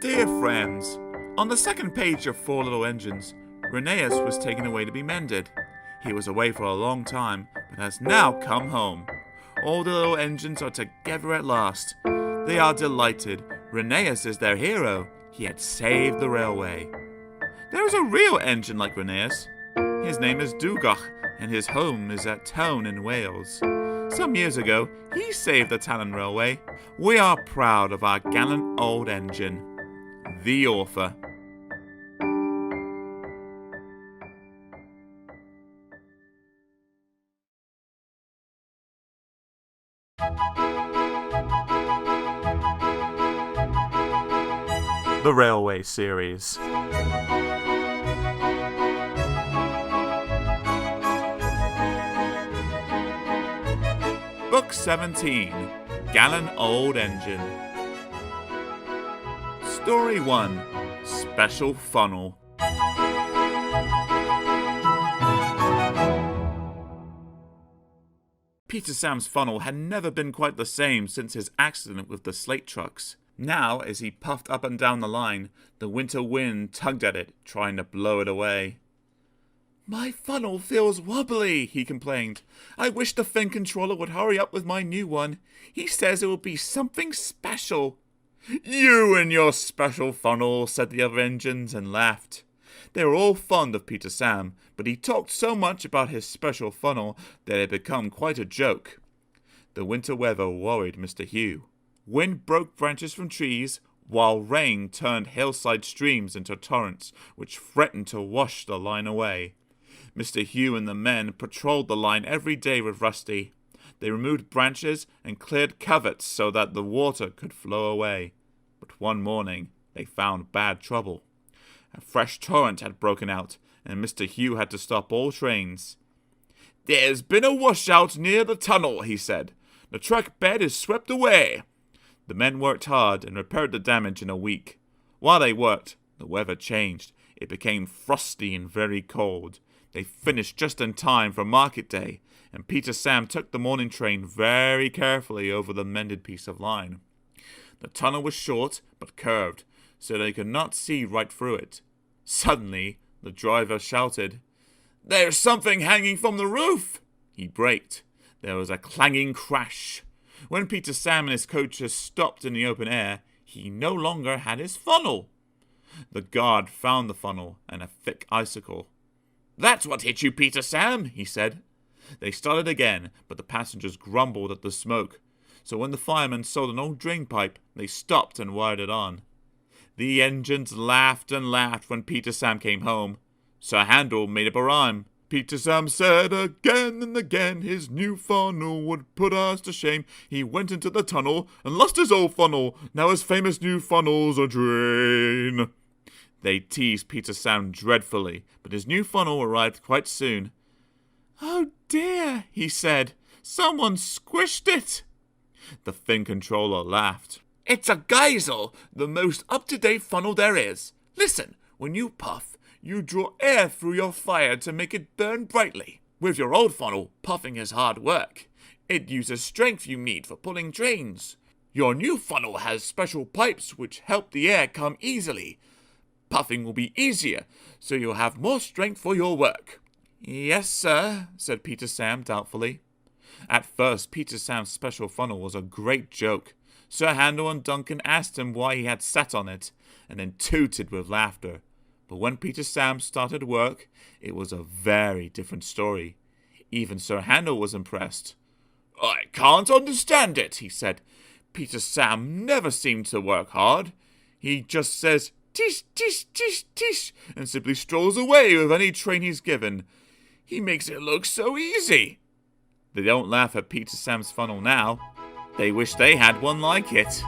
Dear friends, on the second page of Four Little Engines, Rheneas was taken away to be mended. He was away for a long time, but has now come home. All the little engines are together at last. They are delighted. Rheneas is their hero. He had saved the railway. There is a real engine like Rheneas. His name is Duncan, and his home is at Tone in Wales. Some years ago, he saved the Talon Railway. We are proud of our gallant old engine. The author. The Railway Series. Book 17, Gallant Old Engine. Story 1, Special Funnel. Peter Sam's funnel had never been quite the same since his accident with the slate trucks. Now, as he puffed up and down the line, the winter wind tugged at it, trying to blow it away. "My funnel feels wobbly," he complained. "I wish the fin controller would hurry up with my new one. He says it will be something special." "You and your special funnel," said the other engines, and laughed. They were all fond of Peter Sam, but he talked so much about his special funnel that it had become quite a joke. The winter weather worried Mr. Hugh. Wind broke branches from trees, while rain turned hillside streams into torrents, which threatened to wash the line away. Mr. Hugh and the men patrolled the line every day with Rusty. They removed branches and cleared coverts so that the water could flow away. But one morning they found bad trouble. A fresh torrent had broken out, and Mr. Hugh had to stop all trains. "There's been a washout near the tunnel," he said. "The track bed is swept away." The men worked hard and repaired the damage in a week. While they worked, the weather changed. It became frosty and very cold. They finished just in time for market day, and Peter Sam took the morning train very carefully over the mended piece of line. The tunnel was short but curved, so they could not see right through it. Suddenly, the driver shouted, "There's something hanging from the roof!" He braked. There was a clanging crash. When Peter Sam and his coaches stopped in the open air, he no longer had his funnel. The guard found the funnel and a thick icicle. "That's what hit you, Peter Sam," he said. They started again, but the passengers grumbled at the smoke. So when the firemen sold an old drain pipe, they stopped and wired it on. The engines laughed and laughed when Peter Sam came home. Sir Handel made up a rhyme. Peter Sam said again and again his new funnel would put us to shame. He went into the tunnel and lost his old funnel. Now his famous new funnel's a drain. They teased Peter Sam dreadfully, but his new funnel arrived quite soon. "Oh dear," he said. "Someone squished it." The fin controller laughed. "It's a Geisel, the most up-to-date funnel there is. Listen, when you puff, you draw air through your fire to make it burn brightly. With your old funnel, puffing is hard work. It uses strength you need for pulling trains. Your new funnel has special pipes which help the air come easily. Puffing will be easier, so you'll have more strength for your work." "Yes, sir," said Peter Sam doubtfully. At first, Peter Sam's special funnel was a great joke. Sir Handel and Duncan asked him why he had sat on it, and then tooted with laughter. But when Peter Sam started work, it was a very different story. Even Sir Handel was impressed. "I can't understand it," he said. "Peter Sam never seemed to work hard. He just says, 'Tish, tish, tish, tish,' and simply strolls away with any train he's given. He makes it look so easy." They don't laugh at Peter Sam's funnel now. They wish they had one like it.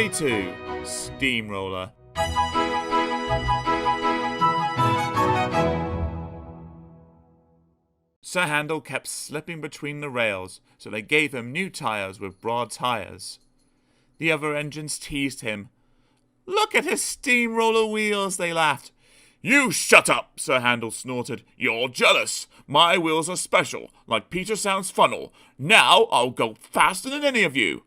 Story 2, Steamroller. Sir Handel kept slipping between the rails, so they gave him new tires with broad tires. The other engines teased him. "Look at his steamroller wheels," they laughed. "You shut up," Sir Handel snorted. "You're jealous. My wheels are special, like Peter Sound's funnel. Now I'll go faster than any of you."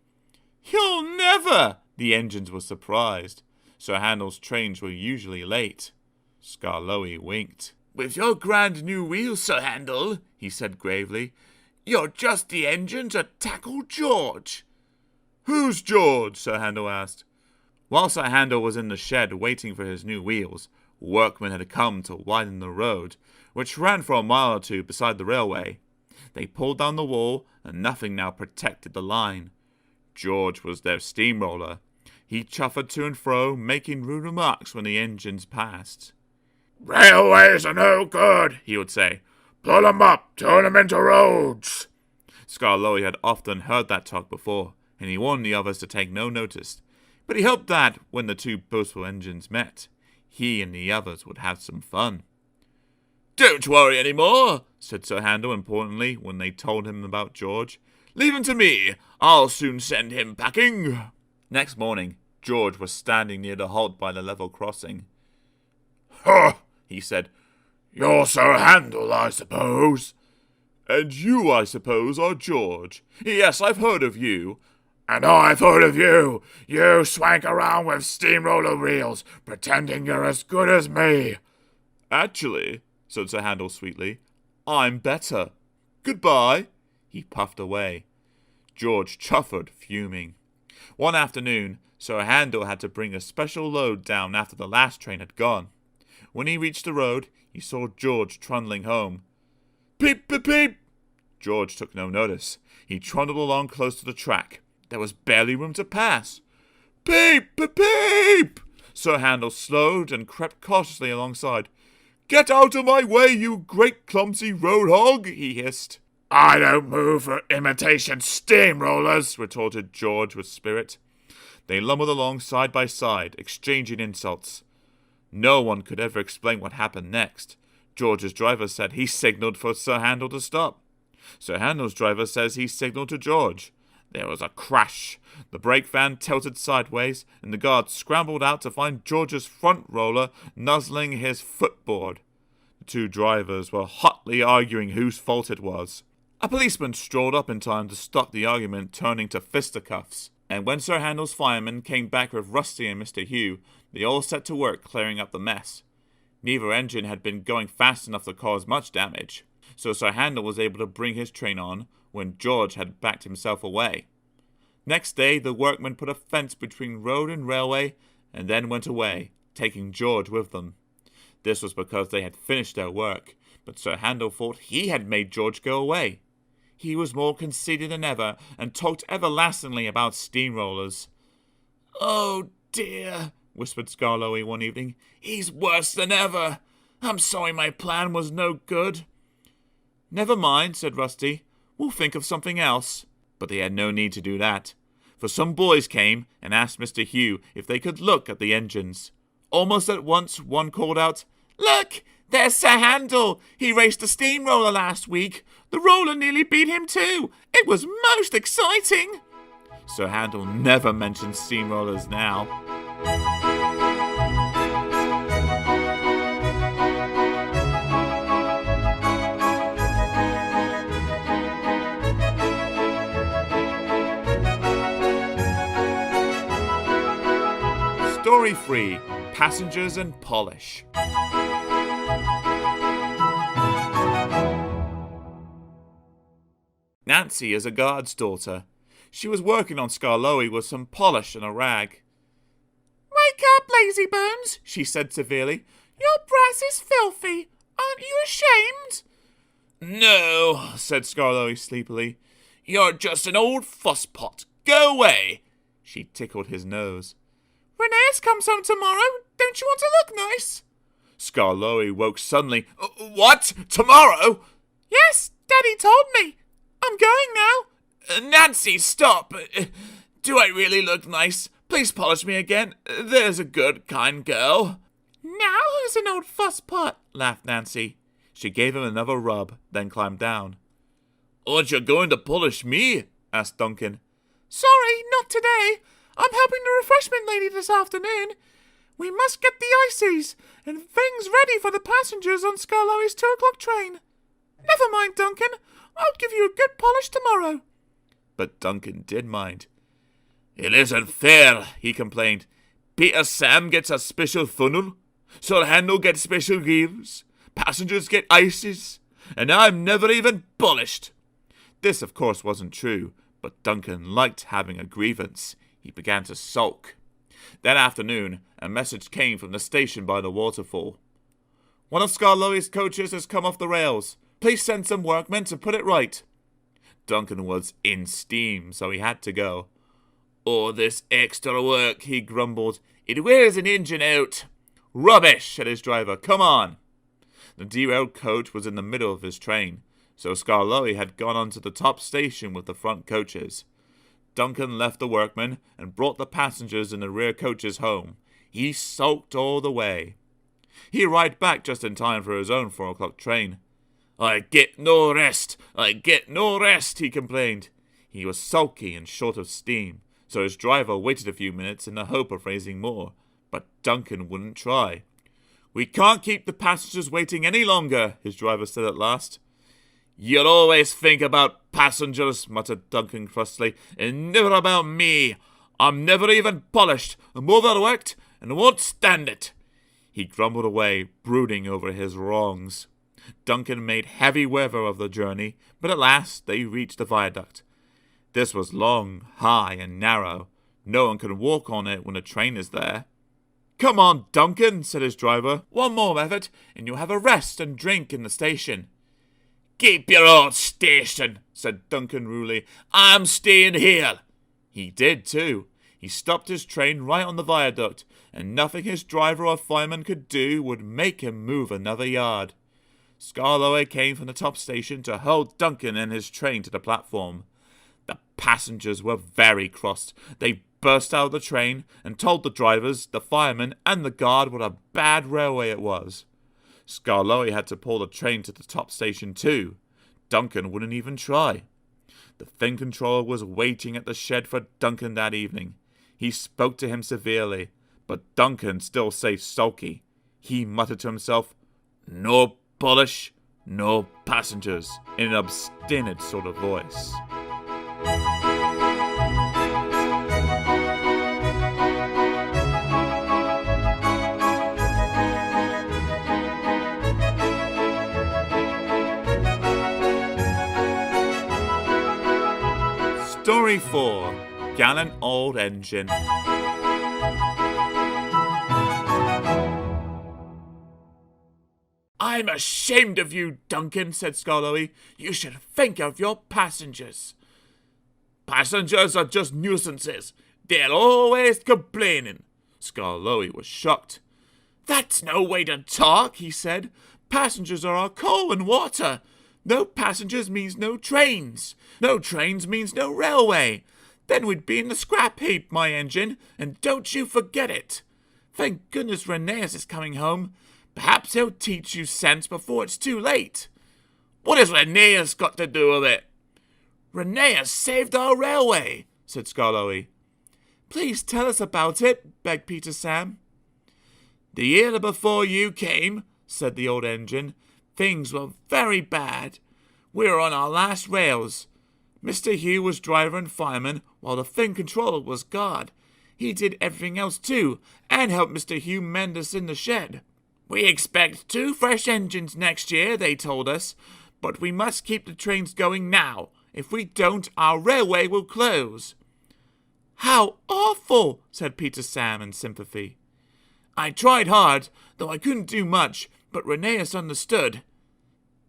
"You'll never!" The engines were surprised. Sir Handel's trains were usually late. Skarloey winked. "With your grand new wheels, Sir Handel," he said gravely, "you're just the engine to tackle George." "Who's George?" Sir Handel asked. While Sir Handel was in the shed waiting for his new wheels, workmen had come to widen the road, which ran for a mile or two beside the railway. They pulled down the wall, and nothing now protected the line. George was their steamroller. He chuffered to and fro, making rude remarks when the engines passed. "Railways are no good," he would say. "Pull 'em up, turn 'em into roads." Skarloey had often heard that talk before, and he warned the others to take no notice. But he hoped that, when the two boastful engines met, he and the others would have some fun. "Don't worry any more," said Sir Handel importantly when they told him about George. "Leave him to me. I'll soon send him packing." Next morning, George was standing near the halt by the level crossing. "Huh," he said. "You're Sir Handel, I suppose." "And you, I suppose, are George." "Yes, I've heard of you." "And I've heard of you. You swank around with steamroller wheels, pretending you're as good as me." "Actually," said Sir Handel sweetly, "I'm better. Goodbye." He puffed away. George chuffered, fuming. One afternoon, Sir Handel had to bring a special load down after the last train had gone. When he reached the road, he saw George trundling home. "Peep, peep, peep!" George took no notice. He trundled along close to the track. There was barely room to pass. "Peep, peep, peep!" Sir Handel slowed and crept cautiously alongside. "Get out of my way, you great clumsy road hog!" he hissed. "I don't move for imitation steamrollers," retorted George with spirit. They lumbered along side by side, exchanging insults. No one could ever explain what happened next. George's driver said he signalled for Sir Handel to stop. Sir Handel's driver says he signalled to George. There was a crash. The brake van tilted sideways, and the guard scrambled out to find George's front roller nuzzling his footboard. The two drivers were hotly arguing whose fault it was. A policeman strolled up in time to stop the argument turning to fisticuffs, and when Sir Handel's firemen came back with Rusty and Mr. Hugh, they all set to work clearing up the mess. Neither engine had been going fast enough to cause much damage, so Sir Handel was able to bring his train on when George had backed himself away. Next day, the workmen put a fence between road and railway, and then went away, taking George with them. This was because they had finished their work, but Sir Handel thought he had made George go away. He was more conceited than ever, and talked everlastingly about steamrollers. "Oh dear," whispered Skarloey one evening. "He's worse than ever. I'm sorry my plan was no good." "Never mind," said Rusty. "We'll think of something else." But they had no need to do that, for some boys came and asked Mr. Hugh if they could look at the engines. Almost at once one called out, "Look, there's Sir Handel. He raced a steamroller last week. The roller nearly beat him too. It was most exciting." Sir Handel never mentioned steamrollers now. Story 3, Passengers and Polish. Nancy is a guard's daughter. She was working on Skarloey with some polish and a rag. "Wake up, lazy bones," she said severely. "Your brass is filthy. Aren't you ashamed?" "No," said Skarloey sleepily. "You're just an old fusspot. Go away." She tickled his nose. "Rheneas comes home tomorrow. Don't you want to look nice?" Skarloey woke suddenly. "What? Tomorrow?" "Yes, Daddy told me. I'm going now." "Nancy, stop. Do I really look nice? Please polish me again. There's a good, kind girl." "Now who's an old fusspot?" laughed Nancy. She gave him another rub, then climbed down. "Aren't you going to polish me?" asked Duncan. "Sorry, not today. I'm helping the refreshment lady this afternoon. We must get the ices and things ready for the passengers on Skarloey's 2 o'clock train. Never mind, Duncan. I'll give you a good polish tomorrow." But Duncan did mind. "It isn't fair," he complained. "Peter Sam gets a special funnel, Sir Handel gets special gears, passengers get ices, and I'm never even polished." This, of course, wasn't true, but Duncan liked having a grievance. He began to sulk. That afternoon, a message came from the station by the waterfall. "One of Skarloey's coaches has come off the rails. Please send some workmen to put it right." Duncan was in steam, so he had to go. "Oh, this extra work," he grumbled. "It wears an engine out." "Rubbish," said his driver. "Come on." The derailed coach was in the middle of his train, so Skarloey had gone on to the top station with the front coaches. Duncan left the workmen and brought the passengers in the rear coaches home. He sulked all the way. He arrived back just in time for his own 4 o'clock train. "I get no rest, I get no rest," he complained. He was sulky and short of steam, so his driver waited a few minutes in the hope of raising more, but Duncan wouldn't try. "We can't keep the passengers waiting any longer," his driver said at last. "You always think about passengers," muttered Duncan crustily, "and never about me. I'm never even polished. I'm overworked and won't stand it." He grumbled away, brooding over his wrongs. Duncan made heavy weather of the journey, but at last they reached the viaduct. This was long, high, and narrow. No one can walk on it when a train is there. "Come on, Duncan," said his driver. "One more effort, and you'll have a rest and drink in the station." "Keep your old station," said Duncan rudely. "I'm staying here." He did, too. He stopped his train right on the viaduct, and nothing his driver or fireman could do would make him move another yard. Skarloey came from the top station to hurl Duncan and his train to the platform. The passengers were very cross. They burst out of the train and told the drivers, the firemen, and the guard what a bad railway it was. Skarloey had to pull the train to the top station too. Duncan wouldn't even try. The thing controller was waiting at the shed for Duncan that evening. He spoke to him severely, but Duncan still stayed sulky. He muttered to himself, "No polish, no passengers," in an obstinate sort of voice. Story 4. Gallant Old Engine. "I'm ashamed of you, Duncan," said Skarloey. "You should think of your passengers." "Passengers are just nuisances. They're always complaining." Skarloey was shocked. "That's no way to talk," he said. "Passengers are our coal and water. No passengers means no trains. No trains means no railway. Then we'd be in the scrap heap, my engine, and don't you forget it. Thank goodness Rheneas is coming home. Perhaps he'll teach you sense before it's too late." "What has Rheneas got to do with it?" "Rheneas saved our railway," said Skarloey. "Please tell us about it," begged Peter Sam. "The year before you came," said the old engine, "things were very bad. We were on our last rails. Mr. Hugh was driver and fireman, while the thing controller was guard. He did everything else too, and helped Mr. Hugh mend us in the shed. We expect 2 fresh engines next year, they told us, but we must keep the trains going now. If we don't, our railway will close." "How awful," said Peter Sam in sympathy. "I tried hard, though I couldn't do much, but Rheneas understood.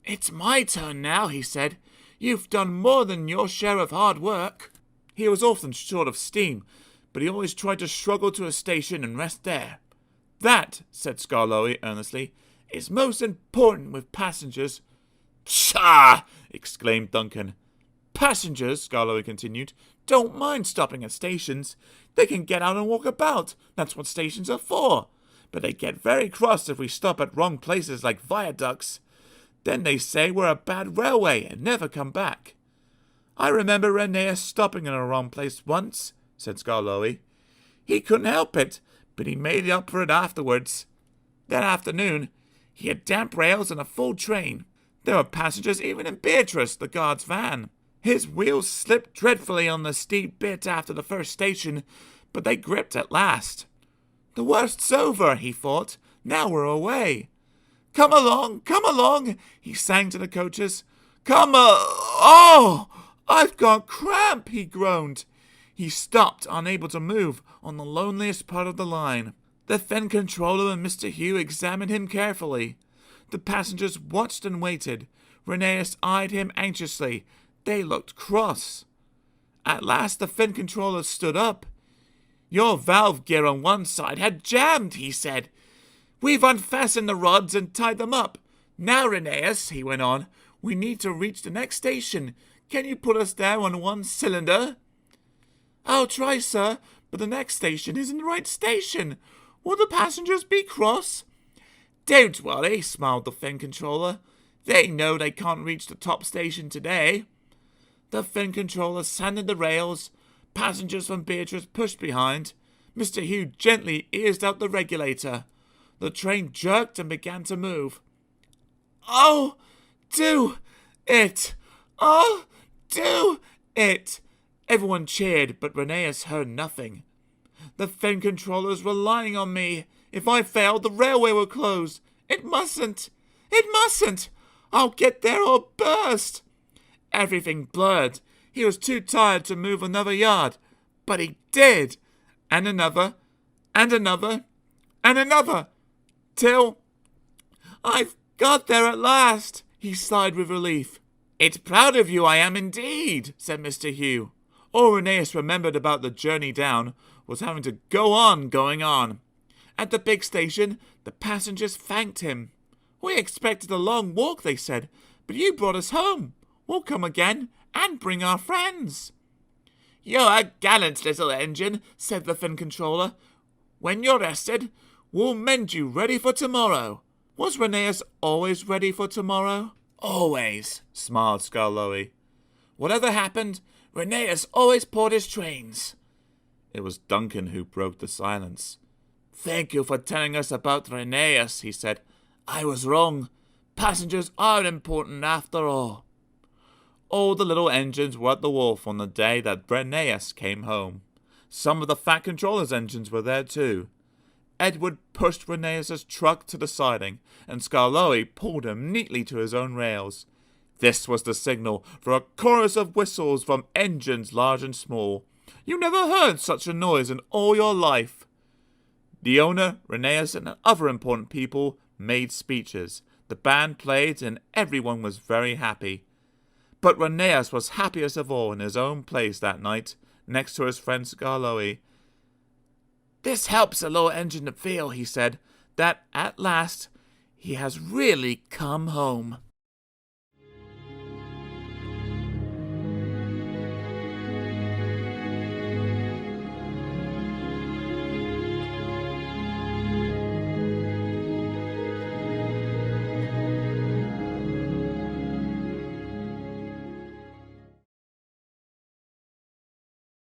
'It's my turn now,' he said. 'You've done more than your share of hard work.' He was often short of steam, but he always tried to struggle to a station and rest there. That," said Skarloey earnestly, "is most important with passengers." "Pshaw!" exclaimed Duncan. passengers, Skarloey continued, don't mind stopping at stations. They can get out and walk about. That's what stations are for. But they get very cross if we stop at wrong places like viaducts. Then they say we're a bad railway and never come back. I remember Rheneas stopping in a wrong place once, said Skarloey. He couldn't help it, but he made up for it afterwards. That afternoon, he had damp rails and a full train. There were passengers even in Beatrice, the guard's van. His wheels slipped dreadfully on the steep bit after the first station, but they gripped at last. The worst's over, he thought. Now we're away. Come along, he sang to the coaches. Oh, I've got cramp, he groaned. He stopped, unable to move, on the loneliest part of the line. The Fen controller and Mr. Hugh examined him carefully. The passengers watched and waited. Rheneas eyed him anxiously. They looked cross. At last the Fen controller stood up. Your valve gear on one side had jammed, he said. We've unfastened the rods and tied them up. Now, Rheneas, he went on, we need to reach the next station. Can you put us there on one cylinder? I'll try, sir, but the next station isn't the right station. Will the passengers be cross? Don't worry, smiled the Fen controller. They know they can't reach the top station today. The Fen controller sanded the rails. Passengers from Beatrice pushed behind. Mr. Hugh gently eased out the regulator. The train jerked and began to move. Oh, do it! Oh, do it! Everyone cheered, but Rheneas heard nothing. The Fen controller's relying on me. If I fail, the railway will close. It mustn't! It mustn't! I'll get there or burst! Everything blurred. He was too tired to move another yard. But he did! And another, and another, and another, till I've got there at last, he sighed with relief. It's proud of you, I am indeed, said Mr. Hugh. All Rheneas remembered about the journey down was having to go on going on. At the big station, the passengers thanked him. We expected a long walk, they said, but you brought us home. We'll come again and bring our friends. You're a gallant little engine, said the Fen controller. When you're rested, we'll mend you ready for tomorrow. Was Rheneas always ready for tomorrow? Always, smiled Skarloey. Whatever happened, Rheneas always poured his trains. It was Duncan who broke the silence. Thank you for telling us about Rheneas, he said. I was wrong. Passengers are important after all. All the little engines were at the wharf on the day that Rheneas came home. Some of the Fat Controller's engines were there too. Edward pushed Rheneas's truck to the siding, and Skarloey pulled him neatly to his own rails. This was the signal for a chorus of whistles from engines large and small. You never heard such a noise in all your life. The owner, Rheneas, and other important people made speeches. The band played, and everyone was very happy. But Rheneas was happiest of all in his own place that night, next to his friend Skarloey. This helps the little engine to feel, he said, that at last he has really come home.